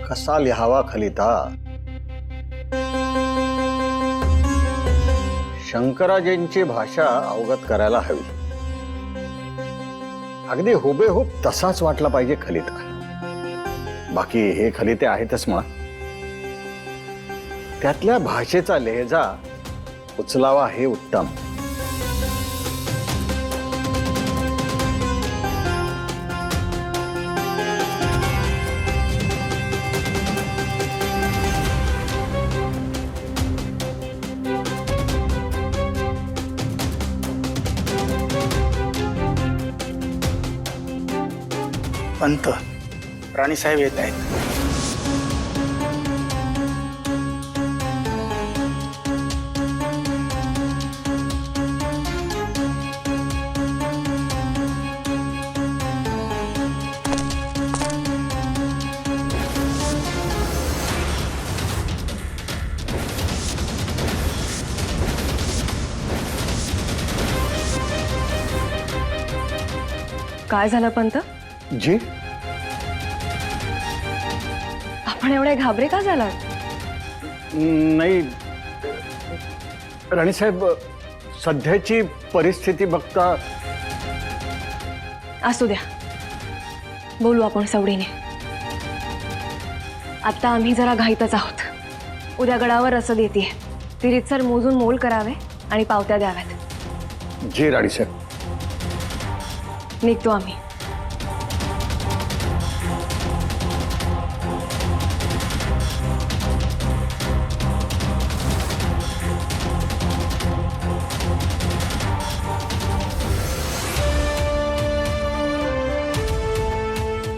कसा लिहावा खलिता? शंकराजींची भाषा अवगत करायला हवी. अगदी हुबेहूब तसाच वाटला पाहिजे खलिता. बाकी हे खलिते आहेतच म्हणा, त्यातल्या भाषेचा लहेजा उचलावा हे उत्तम. पंत, राणीसाहेब येत आहेत. काय झालं पंत? जी, आपण एवढे घाबरे का झालात? नाही राणीसाहेब, सध्याची परिस्थिती बघता. असू द्या, बोलू आपण सवडीने. आता आम्ही जरा घाईतच आहोत. उद्या गडावर रसद येते, ती रीतसर मोजून मोल करावे आणि पावत्या द्याव्यात. जी राणीसाहेब. निघतो आम्ही.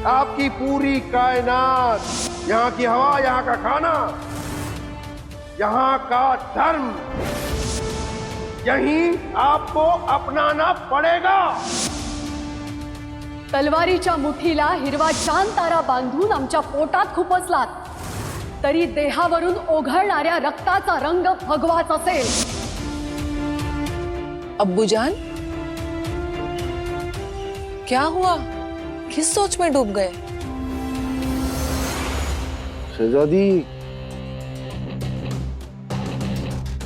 आपकी पूरी कायनात, यहाँ की हवा, यहाँ का खाना, यहाँ का धर्म, यही आपको अपनाना पड़ेगा. तलवारीच्या मुठीला हिरवा चांद तारा बांधून आमच्या पोटात खुपसलात तरी देहावरून ओघळणाऱ्या रक्ताचा रंग भगवाच असेल. अब्बूजान, क्या हुआ? किस सोच में डूब गए? शहजादी,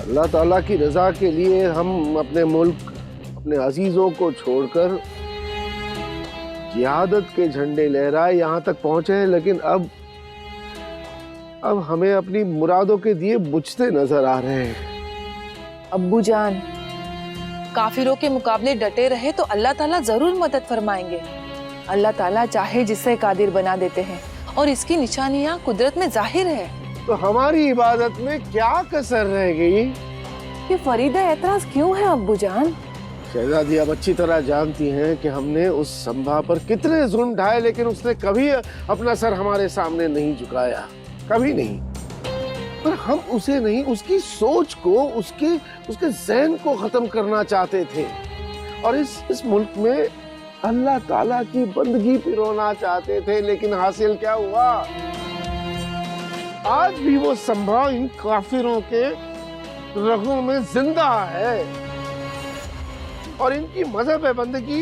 अल्लाह ताला की रजा के लिए हम अपने मुल्क, अपने अजीजों को छोड़कर जिहादत के झंडे लहराए यहाँ तक पहुंचे हैं, लेकिन अब हमें अपनी मुरादों के दिए बुझते नजर आ रहे हैं. अब्बूजान, काफिरों के मुकाबले डटे रहे तो अल्लाह ताला जरूर मदद फरमाएंगे. अल्लाह ताला चाहे जिसे कादिर बना देते हैं और इसकी निशानियां कुदरत में जाहिर है. तो हमारी इबादत में क्या कसर रह गई? ये फरीदा एतराज क्यों है अब्बूजान? शहजादी, अब अच्छी तरह जानती हैं कि हमने उस संभा पर कितने जुल्म ढाए, लेकिन उसने कभी अपना सर हमारे सामने नहीं झुकाया, कभी नहीं. पर हम उसे नहीं, उसकी सोच को, उसके ज़हन को खत्म करना चाहते थे और इस मुल्क में अल्लाह ताला की बंदगी पिरोना चाहते थे. लेकिन हासिल क्या हुआ? आज भी वो संभा इन काफिरों के रगों में जिंदा है और इनकी मजहब बंदगी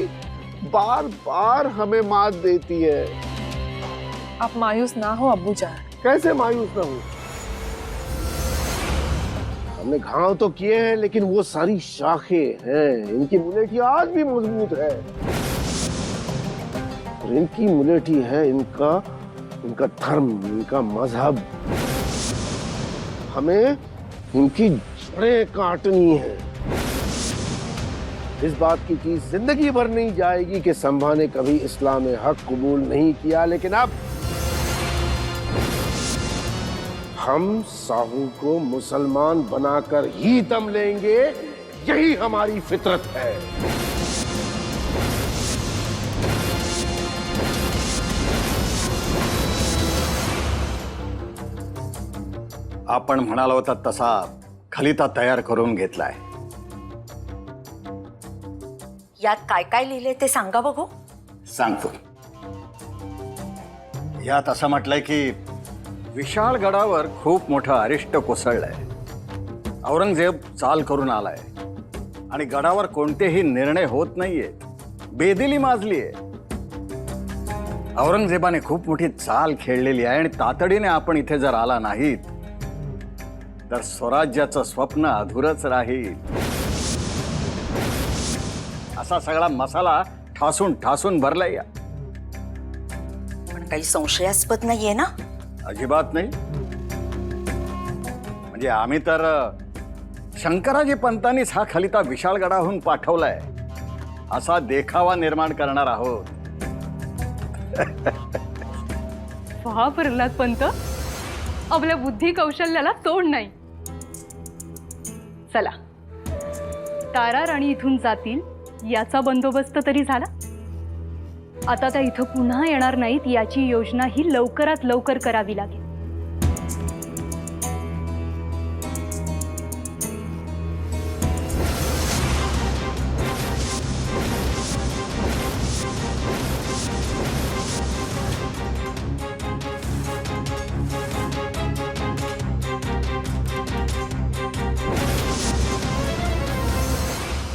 बार बार हमें मात देती है. आप मायूस ना हो अब्बूजान. कैसे मायूस ना हो? हमने घाव तो किए हैं, लेकिन वो सारी शाखें हैं, इनकी मुलेठी आज भी मजबूत है. और इनकी मुलेठी है इनका धर्म, इनका मजहब. हमें इनकी जड़ें काटनी है. इस बात की चीज जिंदगी भर नहीं जाएगी कि संभा ने कभी इस्लाम हक कबूल नहीं किया, लेकिन अब हम साहू को मुसलमान बनाकर ही दम लेंगे. यही हमारी फितरत है. आपण म्हणाला होता तसा खलिता तयार करून घेतलाय. यात काय काय लिहिले ते सांगा बघू. सांगतो. यात असं म्हटलंय की विशाळ गडावर खूप मोठं अरिष्ट कोसळलंय. औरंगजेब चाल करून आलाय आणि गडावर कोणतेही निर्णय होत नाहीये. बेदिली माजलीये. औरंगजेबाने खूप मोठी चाल खेळलेली आहे आणि तातडीने आपण इथे जर आला नाहीत तर स्वराज्याचं स्वप्न अधुरच राहील. असा सगळा मसाला ठासून ठासून भरलाय. पण काही संशयास्पद नाहीये ना? अजिबात नाही. म्हणजे आम्ही तर शंकराजी पंतांनीच हा खलिता विशाळगडाहून पाठवलाय असा देखावा निर्माण करणार आहोत. वा प्रल्हाद पंत, आपल्या बुद्धी कौशल्याला तोड नाही. चला, तारा राणी इथून जातील याचा बंदोबस्त तरी झाला. आता त्या इथं पुन्हा येणार नाहीत याची योजना ही लवकरात लवकर करावी लागेल.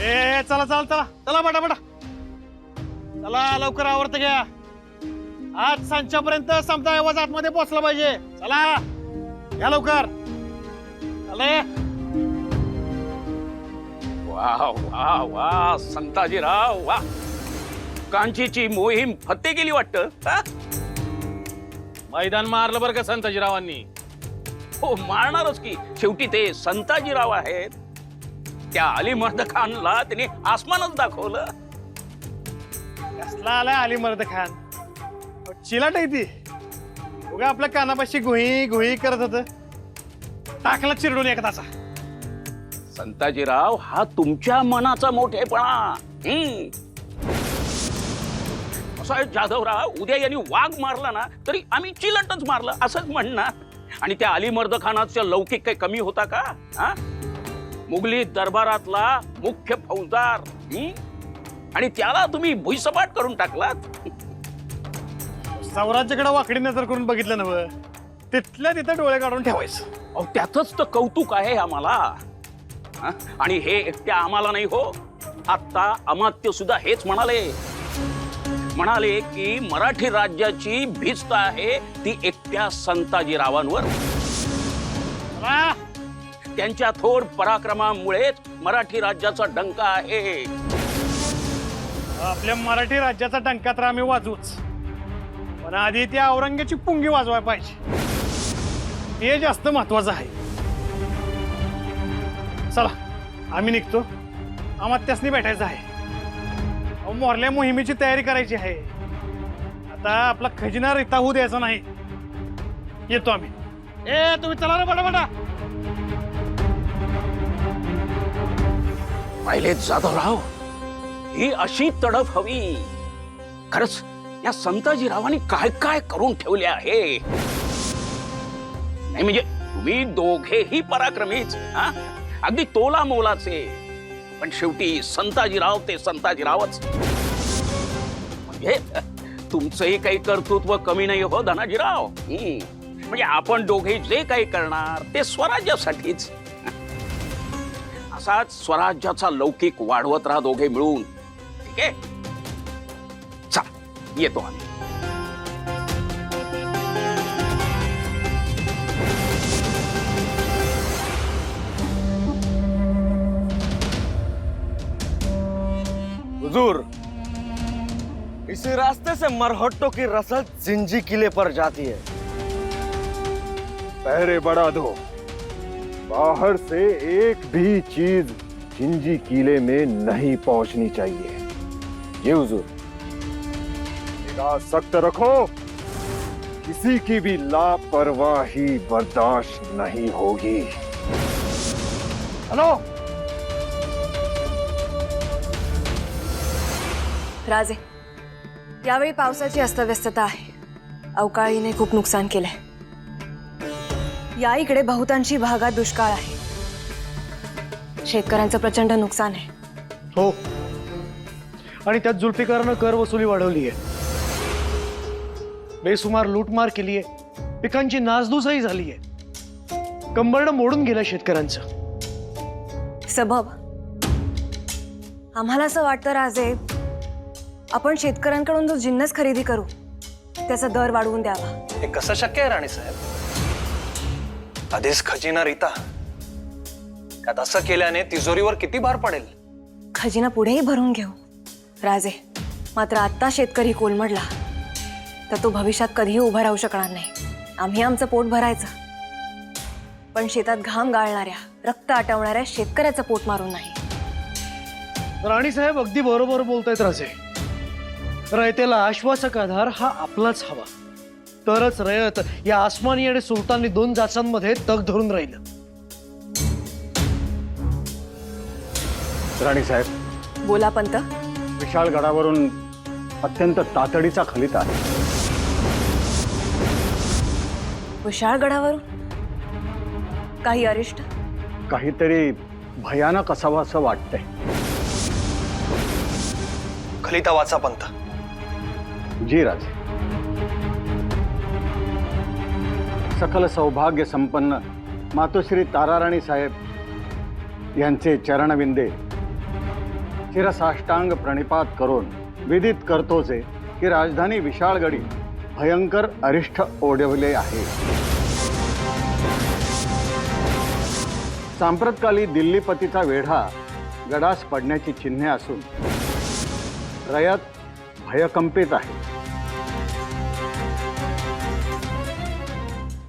ए चला चला चला चला बटा बटा, चला लवकर आवरत घ्या. आज सांच्यापर्यंत समजा आवाज आतमध्ये पोहोचला पाहिजे. चला या लवकर. चला. वाह वाह वाह संताजीराव वाह. कांचीची मोहीम फत्ते केली वाटतं. मैदान मारलं बरं का संताजीरावांनी. हो मारणारच की, शेवटी ते संताजीराव आहेत. त्या अली मर्द खानला त्यांनी आसमानच दाखवलं. कसला आलाय अली मर्द खान. चिलाट आहे ती. उगा आपल्या कानापाशी गुही गुही करत होत. टाकला चिरडून एकदाचा. संताजीराव हा तुमच्या मनाचा मोठेपणा. असं आहे जाधवराव, उद्या यांनी वाघ मारला ना तरी आम्ही चिलटच मारलं असंच म्हणणार. आणि त्या अली मर्द खानाचा लौकिक काही कमी होता का? हा, मुघली दरबारातला मुख्य फौजदार आणि त्याला तुम्ही भुईसपाट करून टाकलात. स्वराज्याकडे वाकडी नजर करून बघितलं नव, तिथल्या तिथं डोळे काढून ठेवायचं. अहो त्यातच तर कौतुक आहे आम्हाला. हा? आणि हे एकट्या आम्हाला नाही हो, आता अमात्य सुद्धा हेच म्हणाले की मराठी राज्याची भिस्त आहे ती एकट्या संताजीरावांवर. त्यांच्या थोर पराक्रमामुळेच मराठी राज्याचा डंका आहे. आपल्या मराठी राज्याचा डंका तर आम्ही वाजवूच, पण आधी त्या औरंग्याची पुंगी वाजवायला पाहिजे. हे जास्त महत्वाचं आहे. चला आम्ही निघतो. अमात्यासनी भेटायचं आहे. मोरल्या मोहिमेची तयारी करायची आहे. आता आपला खजिना रिता होऊ द्यायचा नाही. येतो आम्ही. ए तुम्ही चला ना बटा. पाहिले जाधवराव, ही अशी तडफ हवी. खरंच या संताजीरावांनी काय काय करून ठेवले आहे. नाही म्हणजे तुम्ही दोघेही पराक्रमीच, अगदी तोला मोलाचे. पण शेवटी संताजीराव ते संताजीरावच. म्हणजे तुमचंही काही कर्तृत्व कमी नाही हो धनाजीराव. म्हणजे आपण दोघे जे काही करणार ते स्वराज्यासाठीच. असाच स्वराज्याचा लौकिक वाढवत राहा दोघे मिळून. ठीक आहे, चल येतो आम्ही. हुजूर, इसी रास्ते से मरहट्टों की रसद जिंजी किले पर जाती है. पहरे बढ़ा दो. बाहर से एक भी चीज जिंजी किले में नहीं पहुंचनी चाहिए. ये हुजूर, निगाह सख्त रखो. किसी की भी लापरवाही बर्दाश्त नहीं होगी. हॅलो राजे, यावेळी पावसाची अस्तव्यस्तता आहे. अवकाळीने खूप नुकसान केलंय. या इकडे बहुतांशी भागात दुष्काळ आहे. शेतकऱ्यांचं प्रचंड नुकसान आहे. हो, आणि त्यात जुल्फिकारनं कर वसुली वाढवली आहे. बेसुमार लूटमार केली आहे. पिकांची नासधूसही झाली आहे. कंबरडं मोडून गेलं शेतकऱ्यांचं. सबब आम्हाला असं वाटतं राजे, आपण शेतकऱ्यांकडून जो जिन्नस खरेदी करू त्याचा दर वाढवून द्यावा. हे कसं शक्य आहे राणी साहेब? आधीच खजिना रीता, त्यात असं केल्याने तिजोरीवर किती भार पडेल? खजिना पुढेही भरून घेऊ राजे, मात्र आत्ता शेतकरी कोलमडला तर तो भविष्यात कधीही उभा राहू शकणार नाही. आम्ही आमचं पोट भरायचं, पण शेतात घाम गाळणाऱ्या रक्त आटवणाऱ्या शेतकऱ्याचं पोट मारून नाही. राणी साहेब अगदी बरोबर बोलतायत राजे. रयतेला आश्वासक आधार हा आपलाच हवा, तरच रयत या आसमानी आणि सुलतानी दोन जाचांमध्ये तग धरून राहिलं. राणी साहेब, बोला पंत. विशाळगडावरून अत्यंत तातडीचा खलित आहे. विशाळगडावरून काही अरिष्ट? काहीतरी भयानक असावं असं वाटतंय. खलिता वाचा पंत. जी राजे. सकल सौभाग्य संपन्न मातोश्री ताराराणी साहेब यांचे चरणविंदे चिरसाष्टांग प्रणिपात करून विदित करतोचे की राजधानी विशाळगडी भयंकर अरिष्ट ओढवले आहे. सांप्रतकाली दिल्लीपतीचा वेढा गडास पडण्याची चिन्हे असून रयत भयकंपित आहे.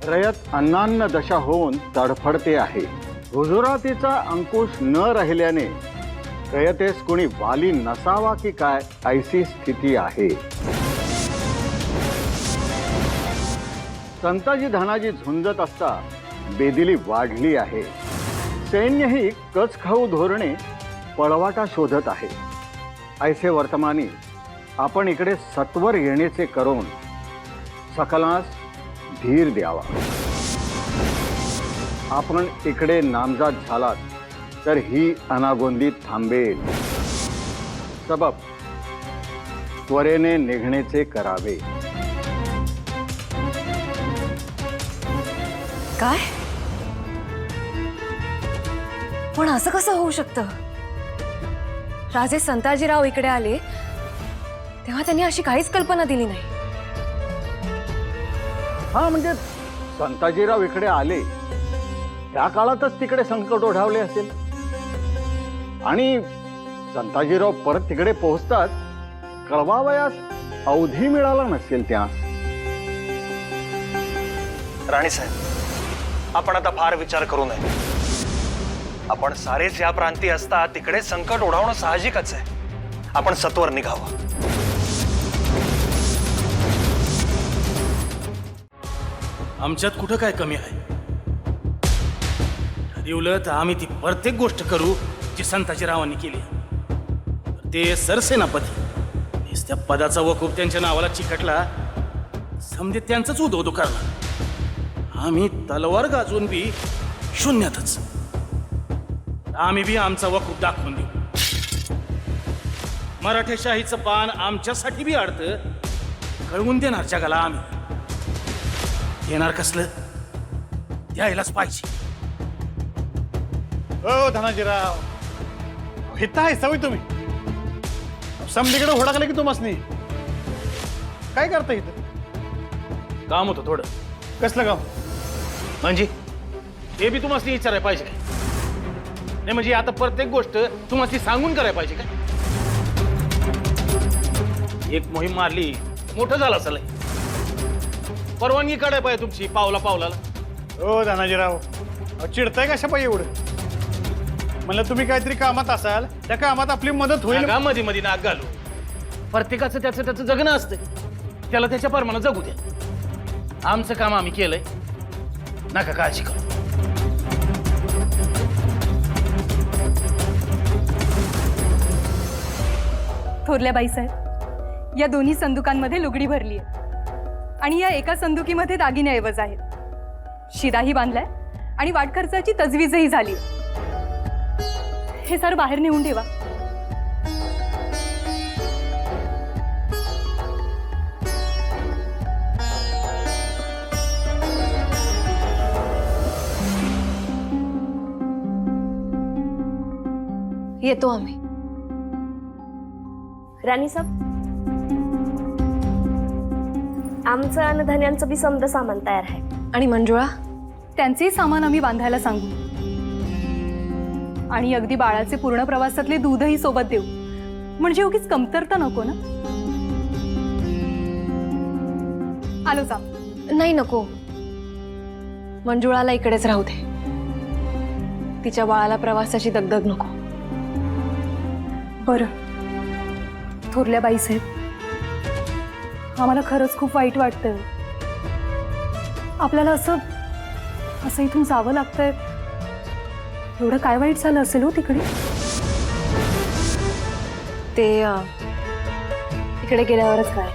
रयत अन्नान्न दशा होऊन तडफडते आहे. हुजुरातीचा अंकुश न राहिल्याने रयतेस कोणी वाली नसावा की काय ऐसी स्थिती आहे. संताजी धनाजी झुंजत असता बेदिली वाढली आहे. सैन्यही कच खाऊ धोरणे पळवाटा शोधत आहे. ऐसे वर्तमानी आपण इकडे सत्वर येण्याचे करून सकलास धीर द्यावा. आपण इकडे नामजात झालात तर ही अनागोंदी थांबेल. सबब त्वरेने निघण्याचे करावे. काय? पण असं कसं होऊ शकतं? राजे संताजीराव इकडे आले तेव्हा त्यांनी अशी काहीच कल्पना दिली नाही. हा, म्हणजे संताजीराव इकडे आले त्या काळातच तिकडे संकट ओढावले असेल आणि संताजीराव परत तिकडे पोहोचतात कळवावयास अवधी मिळाला नसेल. त्या राणी साहेब, आपण आता फार विचार करू नये. आपण सारेच या प्रांती असता तिकडे संकट ओढावणं साहजिकच आहे. आपण सत्वर निघावं. आमच्यात कुठं काय कमी आहे? ठरवलं तर आम्ही ती प्रत्येक गोष्ट करू जी संताजीरावांनी केली. ते सरसेनापती त्या पदाचा वकूफ त्यांच्या नावाला चिकटला, समजे त्यांचंच उदो करणार. आम्ही तलवार गाजवून बी शून्यातच. आम्ही बी आमचा वकूफ दाखवून देऊ. मराठेशाहीचं पान आमच्यासाठी बी अडतं कळवून देणार जगाला. आम्ही येणार कसलं द्यायलाच पाहिजे. ओ धनाजीराव, हिता आहे सवय तुम्ही समधीकडे होडाकले की तुम्हासनी काय करता इथं? काम होतं थोडं. कसलं गाव? म्हणजे ते बी तुम्हाला विचारायला पाहिजे काय? नाही म्हणजे आता प्रत्येक गोष्ट तुम्हाला सांगून करायला पाहिजे काय? एक मोहीम मारली मोठं झालं असेल. परवानगी काढायला पाहिजे तुमची पावला पावलाला. ओ धनाजीराव, चिडताय कशा पाहिजे एवढं? म्हणलं तुम्ही काहीतरी कामात असाल, त्या कामात आपली मदत होईल. का मध्ये मध्ये नाक घालू? प्रत्येकाचं त्याचं जगणं असतं, त्याला त्याच्या प्रमाणे जगू द्या. आमचं काम आम्ही केलंय, नका काळजी करू. थोरल्या बाईसाहेब, या दोन्ही संदुकांमध्ये लुगडी भरली आहे आणि या एका संदुकीमध्ये दागिने ऐवज आहेत. शिराही बांधलाय आणि वाटखर्चाची तजवीजही झाली. हे सर बाहेर नेऊन ठेवा. येतो आम्ही. राणी साहेब, आमचं आणि धन्यांचं बी समद सामान तयार आहे. आणि मंजुळा? त्यांचेही सामान आम्ही बांधायला सांगू आणि अगदी बाळाचे पूर्ण प्रवासातले दूधही सोबत देऊ, म्हणजे उगीच कमतरता नको ना. आलो जा. नाही नको, मंजुळाला इकडेच राहू दे. तिच्या बाळाला प्रवासाची दगदग नको. बरं थोरल्या बाईसाहेब, आम्हाला खरंच खूप वाईट वाटतंय. आपल्याला असं इथून जावं लागतंय. एवढं काय वाईट झालं असेल हो तिकडे? ते इकडे गेल्यावरच काय,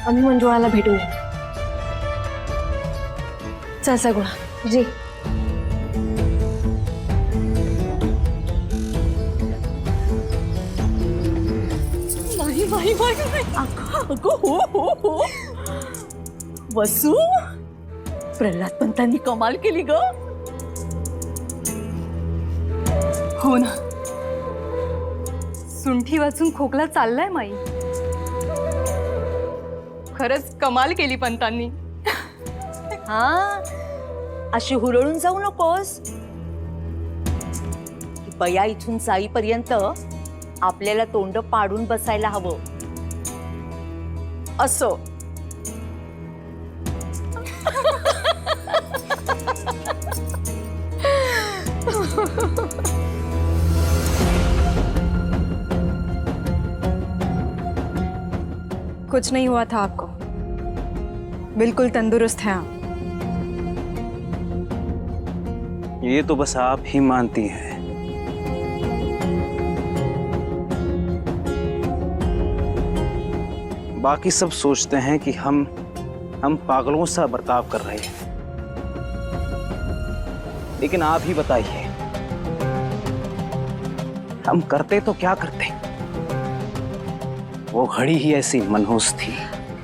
आम्ही मंजुळाला भेटूया. चल सगुणा. जी. हो वसू, प्रल्हाद पंतांनी कमाल केली ग. हो ना, सुंठी वाचून खोकला चाललाय माई. खरंच कमाल केली पंतांनी. हा, अशी हुरळून जाऊ नकोस. बया इथून जाईपर्यंत आपल्याला तोंड पाडून बसायला हवं असं. कुछ नहीं हुआ था आपको, बिल्कुल तंदुरुस्त हैं आप. ये तो बस आप ही मानती हैं. बाकी सब सोचते हैं कि हम पागलों सा बर्ताव कर रहे हैं. लेकिन आप ही बताइए, हम करते तो क्या करते? वो घड़ी ही ऐसी मनहूस थी.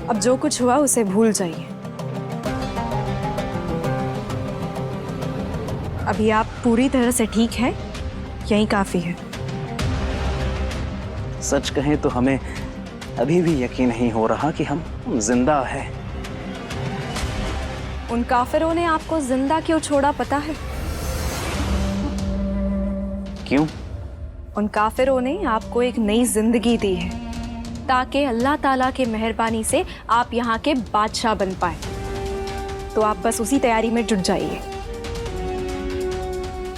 अब जो कुछ हुआ उसे भूल जाइए. अभी आप पूरी तरह से ठीक हैं, यही काफी है. सच कहें तो हमें अभी भी यकीन नहीं हो रहा कि हम जिंदा हैं. उन काफिरों ने आपको जिंदा क्यों छोड़ा पता है? क्यों? उन काफिरों ने आपको एक नई जिंदगी दी है ताकि अल्लाह ताला के मेहरबानी से आप यहाँ के बादशाह बन पाए. तो आप बस उसी तैयारी में जुट जाइए,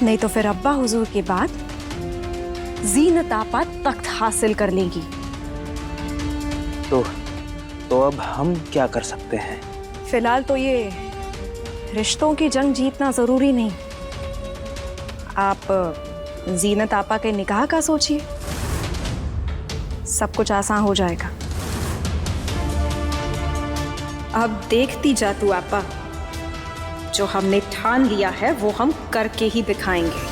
नहीं तो फिर अब्बा हुजूर के बाद जीनत आपा तख्त हासिल कर लेगी. तो अब हम क्या कर सकते हैं? फिलहाल तो ये रिश्तों की जंग जीतना जरूरी नहीं. आप जीनत आपा के निकाह का सोचिए, सब कुछ आसान हो जाएगा. अब देखती जा तू आपा, जो हमने ठान लिया है वो हम करके ही दिखाएंगे.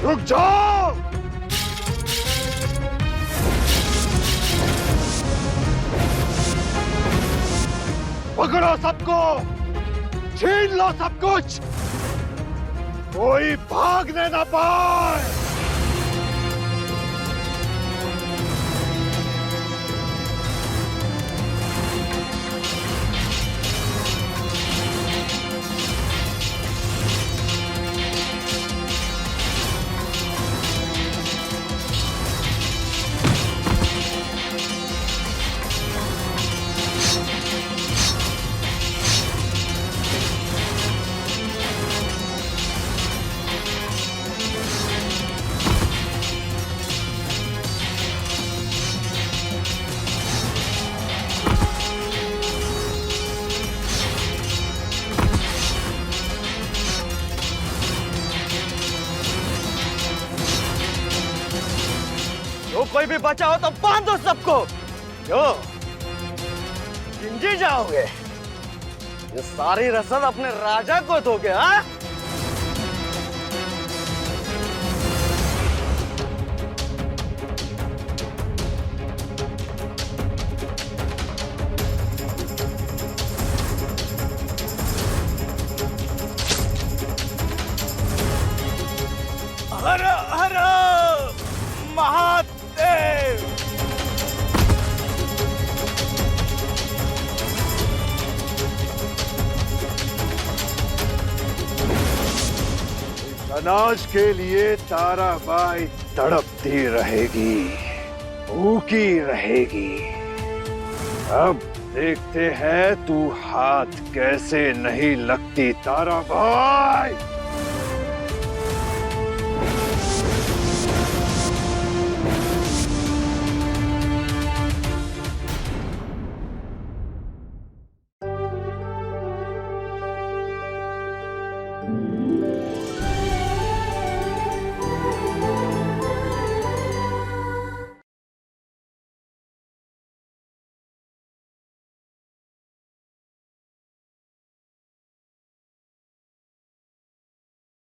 रुक जाओ. पकड़ो सबको, छीन लो सब कुछ, कोई भागने ना पाए. कोई भी बचा हो तो बांध दो सबको. जो जिंजी जाओगे, ये सारी रसद अपने राजा को दोगे? हाँ, अनाज के लिए ताराबाई तड़पती रहेगी, भूखी रहेगी। अब देखते हैं तू हाथ कैसे नहीं लगती ताराबाई।